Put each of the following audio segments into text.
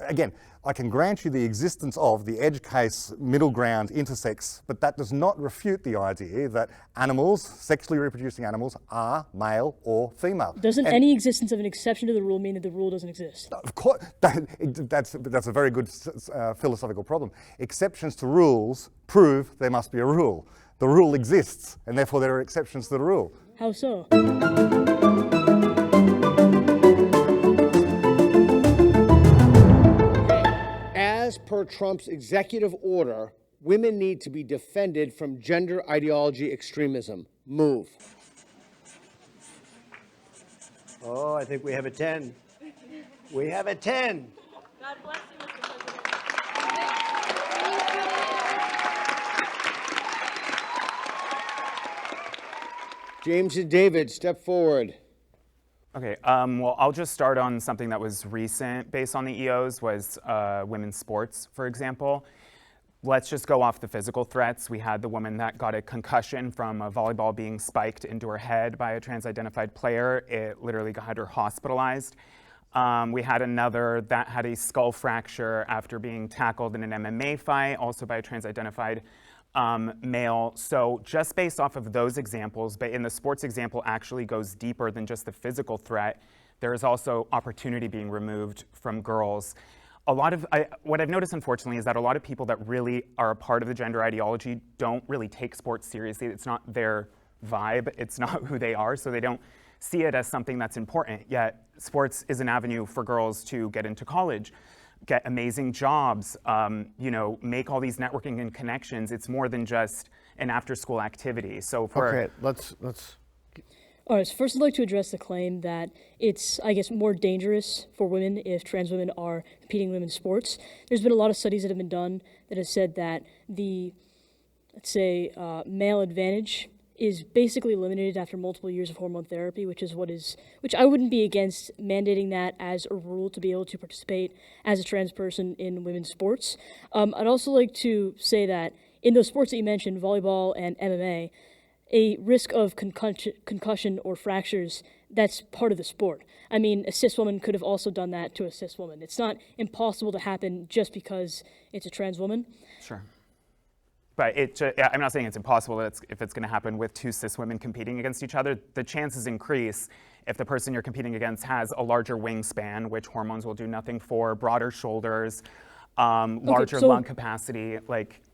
again, I can grant you the existence of the edge case, middle ground, intersex, but that does not refute the idea that animals, sexually reproducing animals, are male or female. Doesn't any existence of an exception to the rule mean that the rule doesn't exist? Of course, that's a very good philosophical problem. Exceptions to rules prove there must be a rule. The rule exists, and therefore there are exceptions to the rule. How so? As per Trump's executive order, women need to be defended from gender ideology extremism. Move. Oh, I think we have a 10. We have a 10. God bless you, Mr. President. James and David, step forward. Okay, well, I'll just start on something that was recent based on the EOs, was women's sports, for example. Let's just go off the physical threats. We had the woman that got a concussion from a volleyball being spiked into her head by a trans-identified player. It literally had her hospitalized. We had another that had a skull fracture after being tackled in an MMA fight, also by a trans-identified male. So just based off of those examples, but in the sports example actually goes deeper than just the physical threat. There is also opportunity being removed from girls. What I've noticed, unfortunately, is that a lot of people that really are a part of the gender ideology don't really take sports seriously. It's not their vibe. It's not who they are, so they don't see it as something that's important. Yet sports is an avenue for girls to get into college, get amazing jobs, make all these networking and connections. It's more than just an after-school activity. So Okay, let's. All right, so first I'd like to address the claim that it's, I guess, more dangerous for women if trans women are competing in women's sports. There's been a lot of studies that have been done that have said that the, let's say, male advantage is basically eliminated after multiple years of hormone therapy, which I wouldn't be against mandating that as a rule to be able to participate as a trans person in women's sports. I'd also like to say that in those sports that you mentioned, volleyball and MMA, a risk of concussion or fractures, that's part of the sport. I mean, a cis woman could have also done that to a cis woman. It's not impossible to happen just because it's a trans woman. Sure. But I'm not saying it's impossible if it's going to happen with two cis women competing against each other. The chances increase if the person you're competing against has a larger wingspan, which hormones will do nothing for, broader shoulders, larger lung capacity.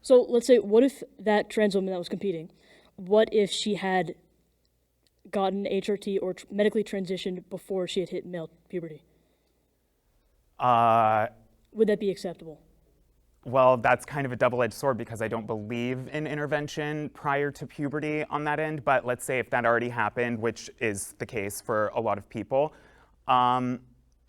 So let's say, what if that trans woman that was competing, what if she had gotten HRT or medically transitioned before she had hit male puberty? Would that be acceptable? Well, that's kind of a double-edged sword because I don't believe in intervention prior to puberty on that end. But let's say if that already happened, which is the case for a lot of people,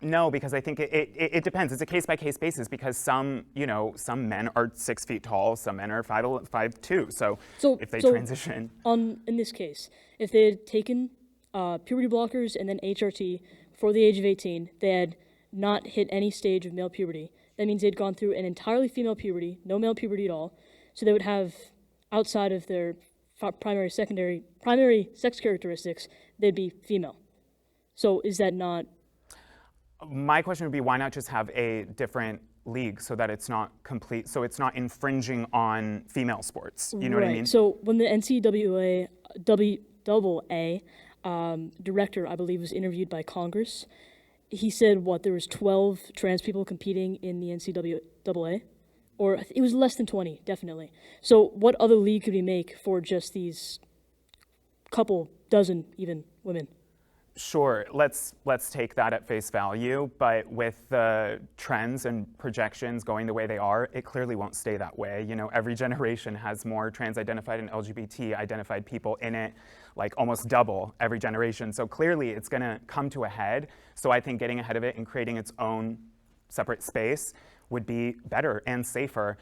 no, because I think it depends. It's a case-by-case basis because some men are 6 feet tall, some men are 5'2". So if they transition. In this case, if they had taken puberty blockers and then HRT before the age of 18, they had not hit any stage of male puberty. That means they'd gone through an entirely female puberty, no male puberty at all. So they would have, outside of their primary sex characteristics, they'd be female. So is that not? My question would be, why not just have a different league so that it's not complete, so it's not infringing on female sports? You know what I mean? So when the NCAA director, I believe, was interviewed by Congress, he said, there was 12 trans people competing in the NCAA? Or it was less than 20, definitely. So what other league could we make for just these couple dozen, even, women? Sure, let's take that at face value, but with the trends and projections going the way they are, it clearly won't stay that way. Every generation has more trans-identified and LGBT-identified people in it, like almost double every generation. So clearly it's gonna come to a head. So I think getting ahead of it and creating its own separate space would be better and safer.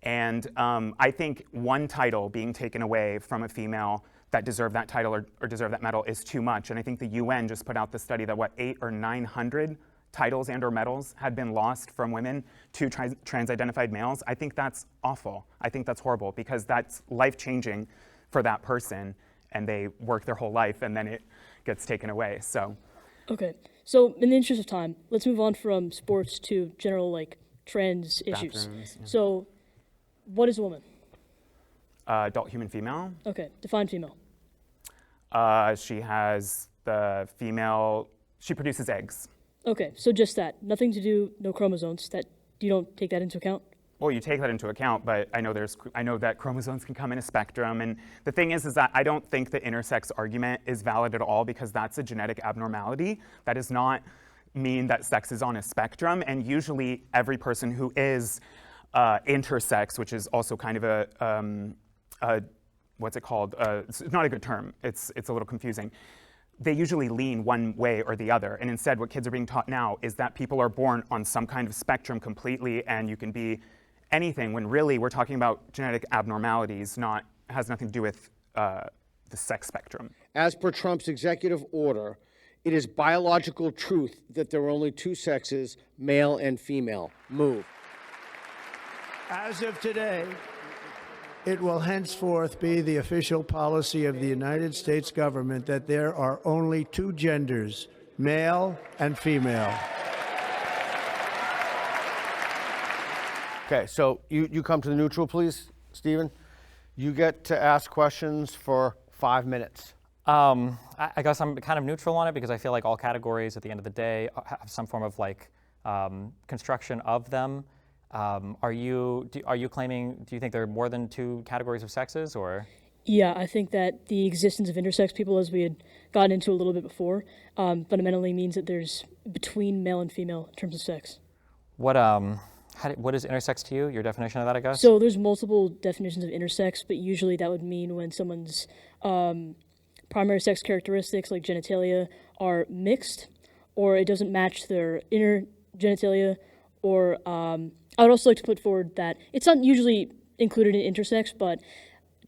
And I think one title being taken away from a female that deserve that title or deserve that medal is too much. And I think the UN just put out the study that 800 or 900 titles and or medals had been lost from women to trans-identified males. I think that's awful. I think that's horrible because that's life-changing for that person and they work their whole life and then it gets taken away, so. Okay, So in the interest of time, let's move on from sports to general like trans issues. Bathrooms, yeah. So what is a woman? Adult human female. Okay, define female. She has the female, she produces eggs. Okay, so just that. Nothing to do, no chromosomes. That you don't take that into account? Well, you take that into account, but I know that chromosomes can come in a spectrum, and the thing is that I don't think the intersex argument is valid at all because that's a genetic abnormality. That does not mean that sex is on a spectrum, and usually every person who is intersex, which is also kind of a what's it called? It's not a good term. It's a little confusing. They usually lean one way or the other, and instead what kids are being taught now is that people are born on some kind of spectrum completely, and you can be anything, when really we're talking about genetic abnormalities, has nothing to do with the sex spectrum. As per Trump's executive order, it is biological truth that there are only two sexes, male and female. Move. As of today, it will henceforth be the official policy of the United States government that there are only two genders, male and female. Okay, so you come to the neutral, please, Stephen. You get to ask questions for 5 minutes. I guess I'm kind of neutral on it because I feel like all categories at the end of the day have some form of like construction of them. Are you claiming, do you think there are more than two categories of sexes, or? Yeah, I think that the existence of intersex people, as we had gotten into a little bit before, fundamentally means that there's between male and female in terms of sex. What is intersex to you? Your definition of that, I guess? So there's multiple definitions of intersex, but usually that would mean when someone's primary sex characteristics like genitalia are mixed, or it doesn't match their inner genitalia, or I would also like to put forward that it's not usually included in intersex, but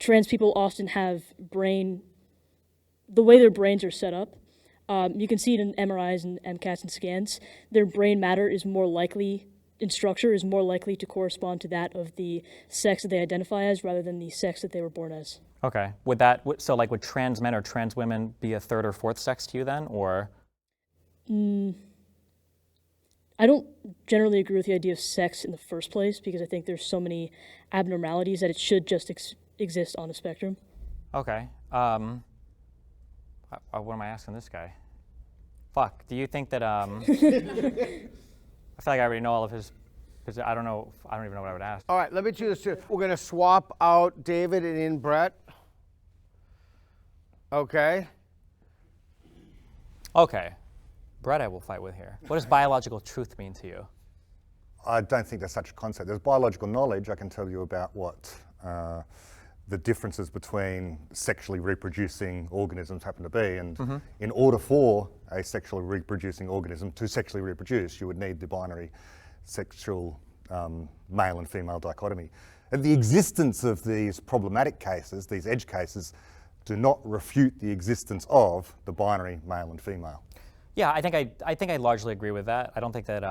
trans people often have the way their brains are set up. You can see it in MRIs and MCATs and scans. Their brain matter is more likely, in structure, is more likely to correspond to that of the sex that they identify as rather than the sex that they were born as. Okay. Would trans men or trans women be a third or fourth sex to you then, or? I don't generally agree with the idea of sex in the first place because I think there's so many abnormalities that it should just exist on a spectrum. Okay. What am I asking this guy? Fuck. Do you think that I feel like I already know all of his, because I don't even know what I would ask. All right, let me do this too. We're going to swap out David and in Brett. Okay. Okay. Brett I will fight with here. What does biological truth mean to you? I don't think there's such a concept. There's biological knowledge. I can tell you about what the differences between sexually reproducing organisms happen to be. And in order for a sexually reproducing organism to sexually reproduce, you would need the binary sexual male and female dichotomy. And the existence of these problematic cases, these edge cases, do not refute the existence of the binary male and female. Yeah, I think I largely agree with that. I don't think that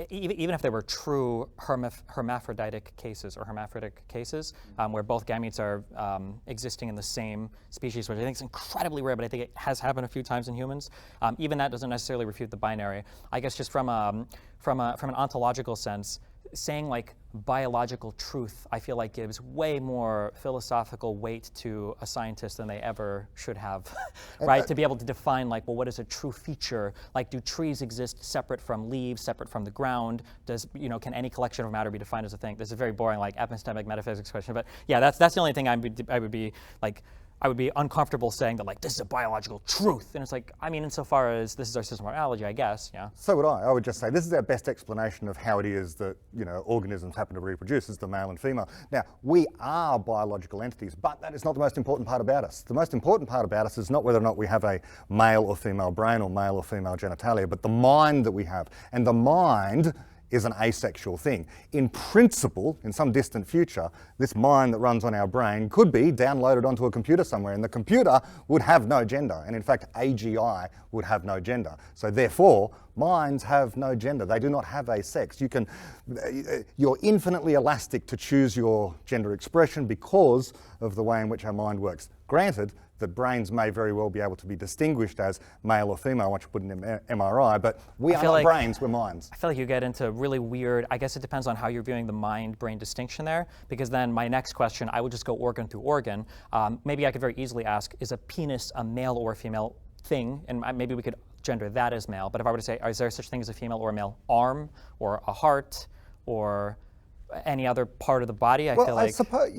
even if there were true hermaphroditic cases or hermaphroditic cases where both gametes are existing in the same species, which I think is incredibly rare, but I think it has happened a few times in humans. Even that doesn't necessarily refute the binary. I guess just from an ontological sense, saying like biological truth, I feel like gives way more philosophical weight to a scientist than they ever should have, right? To be able to define like, well, what is a true feature? Like, do trees exist separate from leaves, separate from the ground? Can any collection of matter be defined as a thing? This is a very boring like epistemic metaphysics question, but yeah, that's the only thing I would be uncomfortable saying that like this is a biological truth. And it's like, I mean, insofar as this is our system of biology, I guess, yeah. So would I. I would just say this is our best explanation of how it is that, organisms happen to reproduce is the male and female. Now, we are biological entities, but that is not the most important part about us. The most important part about us is not whether or not we have a male or female brain or male or female genitalia, but the mind that we have. And the mind is an asexual thing. In principle, in some distant future, this mind that runs on our brain could be downloaded onto a computer somewhere, and the computer would have no gender. And in fact, AGI would have no gender. So therefore, Minds have no gender. They do not have a sex. You're infinitely elastic to choose your gender expression because of the way in which our mind works. Granted that brains may very well be able to be distinguished as male or female once you put in an MRI, but we are not brains, we're minds. I feel like you get into really weird, I guess it depends on how you're viewing the mind-brain distinction there, because then my next question, I would just go organ through organ. Maybe I could very easily ask, is a penis a male or female thing? And maybe we could gender that as male, but if I were to say, is there such thing as a female or a male arm, or a heart, or any other part of the body? I feel like... I suppose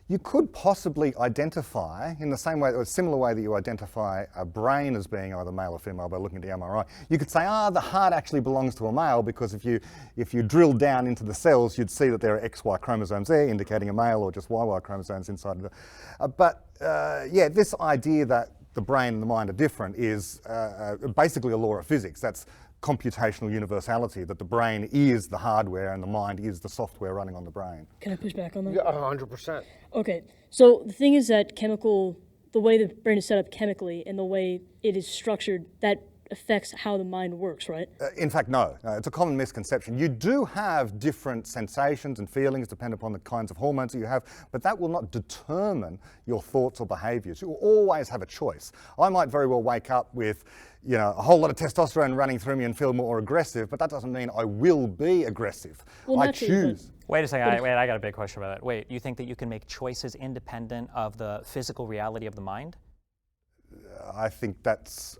you could possibly identify, in the same way, or similar way that you identify a brain as being either male or female by looking at the MRI, you could say, the heart actually belongs to a male, because if you drill down into the cells, you'd see that there are XY chromosomes there, indicating a male, or just YY chromosomes inside of the... yeah, this idea that the brain and the mind are different is basically a law of physics. That's computational universality, that the brain is the hardware and the mind is the software running on the brain. Can I push back on that? Yeah, 100%. Okay, so the thing is that the way the brain is set up chemically and the way it is structured, that affects how the mind works, right? In fact, no. It's a common misconception. You do have different sensations and feelings depending upon the kinds of hormones that you have, but that will not determine your thoughts or behaviours. You will always have a choice. I might very well wake up with a whole lot of testosterone running through me and feel more aggressive, but that doesn't mean I will be aggressive. Well, I choose. Wait a second, I got a big question about that. Wait, you think that you can make choices independent of the physical reality of the mind? I think that's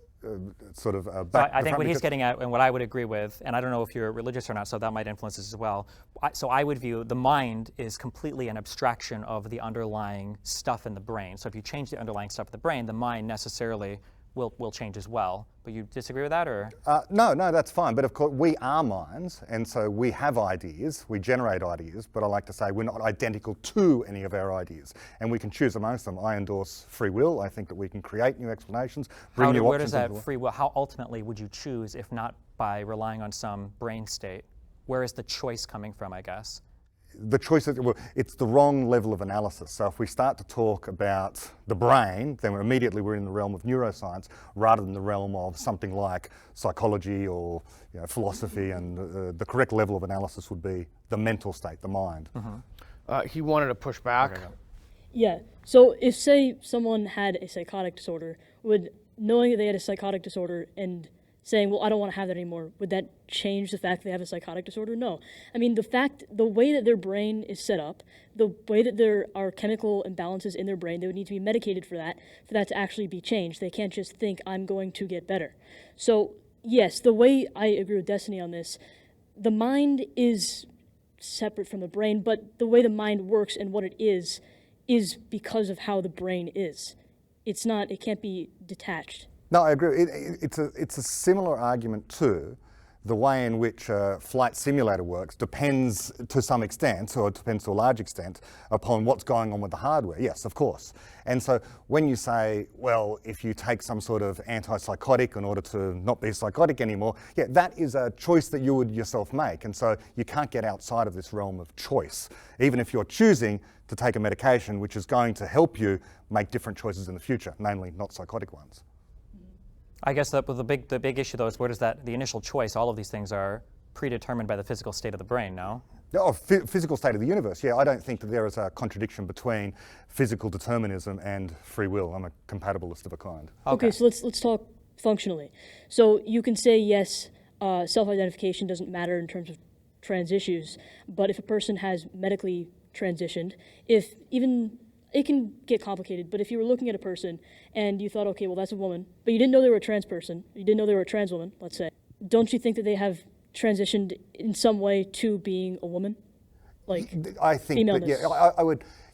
sort of I think what he's getting at, and what I would agree with, and I don't know if you're religious or not, so that might influence this as well. So I would view the mind is completely an abstraction of the underlying stuff in the brain. So if you change the underlying stuff in the brain, the mind necessarily will change as well. But you disagree with that, or? No, that's fine. But of course, we are minds, and so we have ideas, we generate ideas, but I like to say we're not identical to any of our ideas, and we can choose amongst them. I endorse free will. I think that we can create new explanations, bring new options. Where does that free will, how ultimately would you choose if not by relying on some brain state? Where is the choice coming from, I guess? The choice, it's the wrong level of analysis. So if we start to talk about the brain, then we're in the realm of neuroscience rather than the realm of something like psychology or philosophy, and the correct level of analysis would be the mental state, the mind. Mm-hmm. He wanted to push back. Okay, Yeah, so if, say, someone had a psychotic disorder, knowing that they had a psychotic disorder and saying, well, I don't want to have that anymore, would that change the fact that they have a psychotic disorder? No. I mean, the way that their brain is set up, the way that there are chemical imbalances in their brain, they would need to be medicated for that to actually be changed. They can't just think, I'm going to get better. So, yes, the way I agree with Destiny on this, the mind is separate from the brain, but the way the mind works and what it is because of how the brain is. It can't be detached. No, I agree. It's a similar argument to the way in which a flight simulator works depends to some extent, or depends to a large extent, upon what's going on with the hardware. Yes, of course. And so when you say, well, if you take some sort of antipsychotic in order to not be psychotic anymore, yeah, that is a choice that you would yourself make. And so you can't get outside of this realm of choice, even if you're choosing to take a medication which is going to help you make different choices in the future, namely not psychotic ones. I guess the big issue, though, is where does the initial choice, all of these things are predetermined by the physical state of the brain, no? Oh, physical state of the universe, yeah. I don't think that there is a contradiction between physical determinism and free will. I'm a compatibilist of a kind. Okay, so let's talk functionally. So you can say, yes, self-identification doesn't matter in terms of trans issues, but if a person has medically transitioned, it can get complicated, but if you were looking at a person and you thought, okay, well, that's a woman, but you didn't know they were a trans person, you didn't know they were a trans woman, let's say, don't you think that they have transitioned in some way to being a woman? Like, I think that,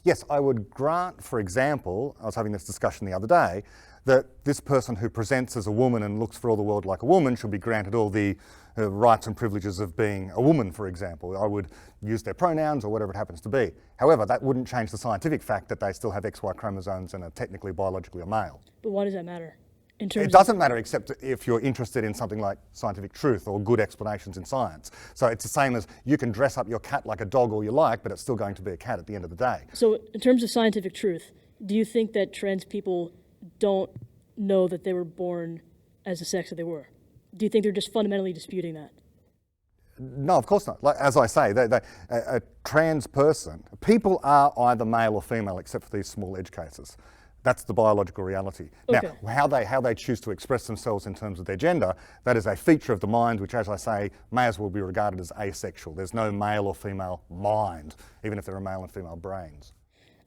yeah, I would grant, for example, I was having this discussion the other day, that this person who presents as a woman and looks for all the world like a woman should be granted all the rights and privileges of being a woman, for example. I would use their pronouns or whatever it happens to be. However, that wouldn't change the scientific fact that they still have XY chromosomes and are technically biologically a male. But why does that matter? It doesn't matter, except if you're interested in something like scientific truth or good explanations in science. So it's the same as you can dress up your cat like a dog all you like, but it's still going to be a cat at the end of the day. So in terms of scientific truth, do you think that trans people don't know that they were born as the sex that they were? do you think they're just fundamentally disputing that? No, of course not. Like, as I say, a trans person, people are either male or female except for these small edge cases. That's the biological reality. Okay. Now, how they choose to express themselves in terms of their gender, that is a feature of the mind, which, as I say, may as well be regarded as asexual. There's no male or female mind, even if there are male and female brains.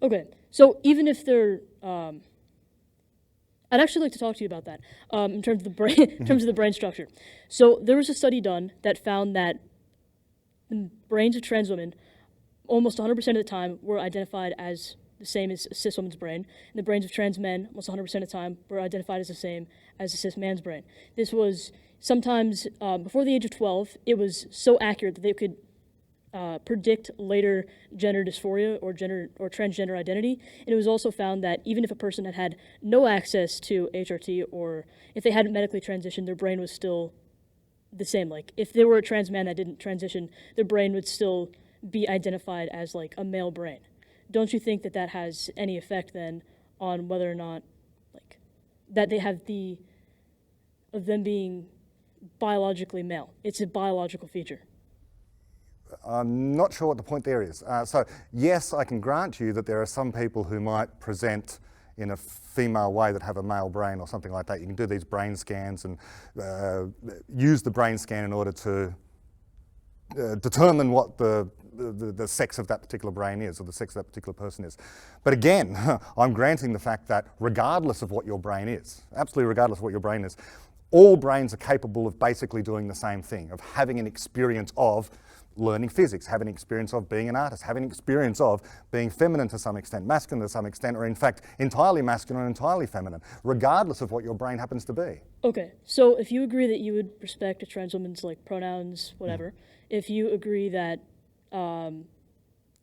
Okay, so even if they're, I'd actually like to talk to you about that in terms of the brain, in terms of the brain structure. So there was a study done that found that the brains of trans women, almost 100% of the time, were identified as the same as a cis woman's brain, and the brains of trans men, almost 100% of the time, were identified as the same as a cis man's brain. This was sometimes before the age of 12. It was so accurate that they could predict later gender dysphoria or transgender identity. And it was also found that even if a person had no access to HRT, or if they hadn't medically transitioned, their brain was still the same. Like if they were a trans man that didn't transition, their brain would still be identified as like a male brain. Don't you think that that has any effect then on whether or not, like, that they have of them being biologically male? It's a biological feature. I'm not sure what the point there is. So yes, I can grant you that there are some people who might present in a female way that have a male brain or something like that. You can do these brain scans and use the brain scan in order to determine what the sex of that particular brain is, or the sex of that particular person is. But again, I'm granting the fact that regardless of what your brain is, absolutely regardless of what your brain is, all brains are capable of basically doing the same thing, of having an experience of learning physics, having an experience of being an artist, having an experience of being feminine to some extent, masculine to some extent, or in fact entirely masculine or entirely feminine, regardless of what your brain happens to be. Okay, so if you agree that you would respect a trans woman's like pronouns, whatever, if you agree that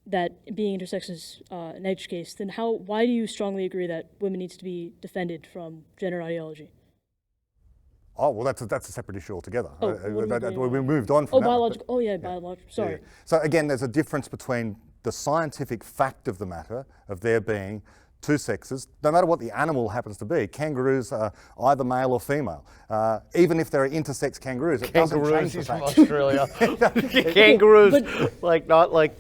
that being intersex is an edge case, then why do you strongly agree that women needs to be defended from gender ideology? Oh, well, that's a separate issue altogether. Oh, we moved on from that. Biological. Oh, yeah, biological. Sorry. Yeah. So again, there's a difference between the scientific fact of the matter, of there being two sexes, no matter what the animal happens to be. Kangaroos are either male or female. Even if there are intersex kangaroos, it doesn't change the fact. From Australia. Kangaroos, not like,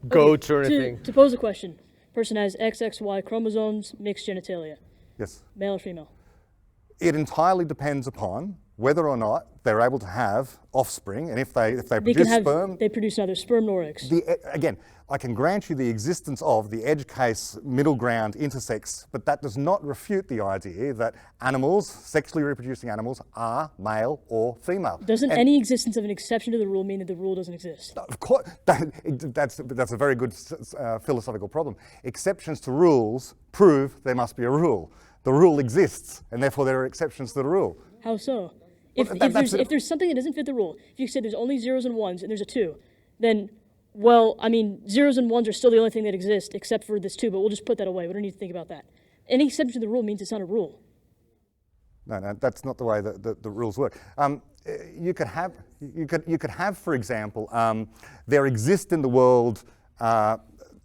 goats or anything. To pose a question, person has XXY chromosomes, mixed genitalia. Yes. Male or female? It entirely depends upon whether or not they're able to have offspring, and if they produce sperm. They produce neither sperm nor eggs. Again, I can grant you the existence of the edge case middle ground intersex, but that does not refute the idea that animals, sexually reproducing animals, are male or female. Doesn't any existence of an exception to the rule mean that the rule doesn't exist? Of course, that's a very good philosophical problem. Exceptions to rules prove there must be a rule. The rule exists, and therefore there are exceptions to the rule. How so? If there's something that doesn't fit the rule, if you say there's only zeros and ones and there's a 2, then, well, I mean, zeros and ones are still the only thing that exists except for this 2, but we'll just put that away. We don't need to think about that. Any exception to the rule means it's not a rule. No, that's not the way that the rules work. You could have, for example, there exist in the world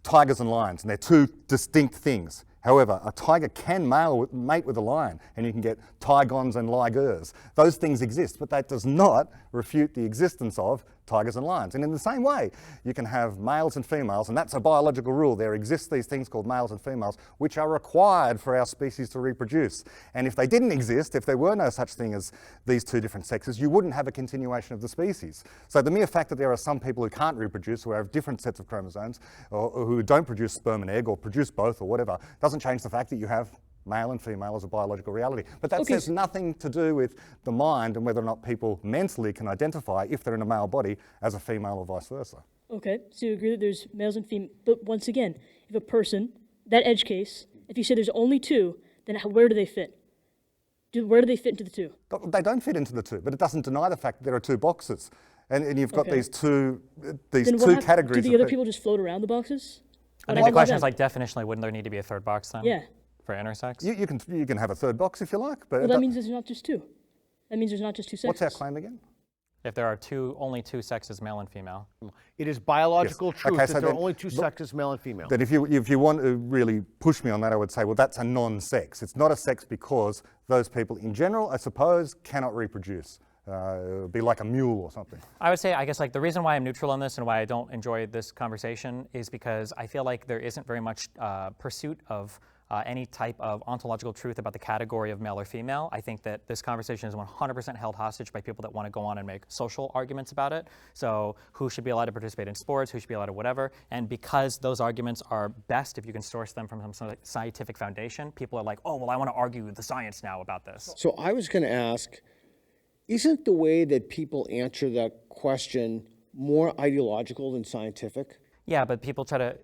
tigers and lions, and they're two distinct things. However, a tiger can mate with a lion, and you can get tigons and ligers. Those things exist, but that does not refute the existence of tigers and lions. And in the same way, you can have males and females, and that's a biological rule. There exist these things called males and females, which are required for our species to reproduce. And if they didn't exist, if there were no such thing as these two different sexes, you wouldn't have a continuation of the species. So the mere fact that there are some people who can't reproduce, who have different sets of chromosomes, or who don't produce sperm and egg, or produce both, or whatever, doesn't change the fact that you have male and female as a biological reality. But that has nothing to do with the mind and whether or not people mentally can identify, if they're in a male body, as a female or vice versa. Okay, so you agree that there's males and females, but once again, if a person, that edge case, if you say there's only 2, then where do they fit? Where do they fit into the 2? They don't fit into the 2, but it doesn't deny the fact that there are 2 boxes. And you've got these two categories. Do the other people just float around the boxes? I think the question is, like, definitionally, wouldn't there need to be a third box then? Yeah. For intersex? You can have a third box if you like, but well, that means there's not just 2. That means there's not just 2 sexes. What's our claim again? If there are only two sexes, male and female. It is biological Yes. truth Okay, that so there are then only two look- sexes, male and female. That if you want to really push me on that, I would say, well, that's a non-sex. It's not a sex because those people in general, I suppose, cannot reproduce. It would be like a mule or something. I would say, I guess, like the reason why I'm neutral on this and why I don't enjoy this conversation is because I feel like there isn't very much pursuit of any type of ontological truth about the category of male or female. I think that this conversation is 100% held hostage by people that want to go on and make social arguments about it. So who should be allowed to participate in sports, who should be allowed to whatever. And because those arguments are best if you can source them from some sort of scientific foundation, people are like, oh, well, I want to argue the science now about this. So I was going to ask, isn't the way that people answer that question more ideological than scientific? Yeah, but people try to,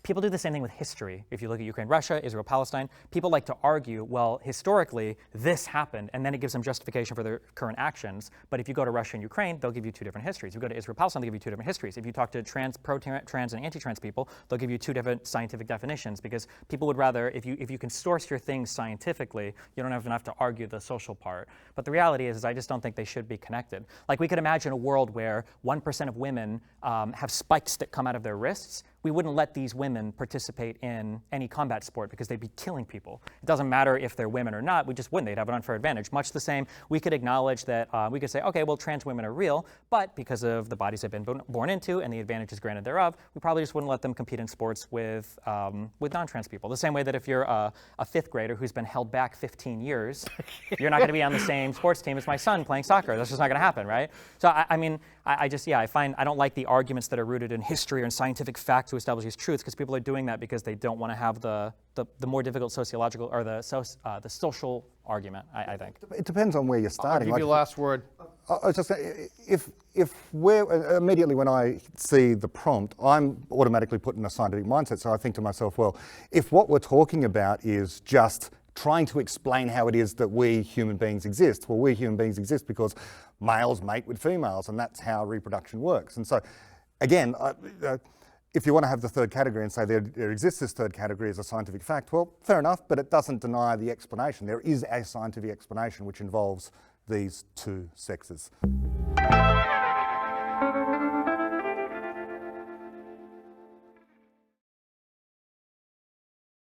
people do the same thing with history. If you look at Ukraine, Russia, Israel, Palestine, people like to argue, well, historically, this happened, and then it gives them justification for their current actions. But if you go to Russia and Ukraine, they'll give you two different histories. If you go to Israel, Palestine, they'll give you two different histories. If you talk to pro-trans and anti-trans people, they'll give you two different scientific definitions, because people would rather, if you can source your things scientifically, you don't have to argue the social part. But the reality is I just don't think they should be connected. Like, we could imagine a world where 1% of women have spikes that come out of their wrists. We wouldn't let these women participate in any combat sport because they'd be killing people. It doesn't matter if they're women or not, we just wouldn't. They'd have an unfair advantage. Much the same, we could acknowledge that we could say, okay, well, trans women are real, but because of the bodies they've been born into and the advantages granted thereof, we probably just wouldn't let them compete in sports with non-trans people. The same way that if you're a fifth grader who's been held back 15 years, you're not going to be on the same sports team as my son playing soccer. That's just not going to happen, right? So I don't like the arguments that are rooted in history or in scientific fact to establish these truths, because people are doing that because they don't want to have the more difficult sociological or the social argument, I think. It depends on where you're I'll starting. give you the last word. I was just saying, if we're immediately when I see the prompt, I'm automatically put in a scientific mindset. So I think to myself, well, if what we're talking about is just trying to explain how it is that we human beings exist, well, we human beings exist because males mate with females, and that's how reproduction works. And so, again, if you want to have the third category and say there exists this third category as a scientific fact, well, fair enough, but it doesn't deny the explanation. There is a scientific explanation which involves these two sexes.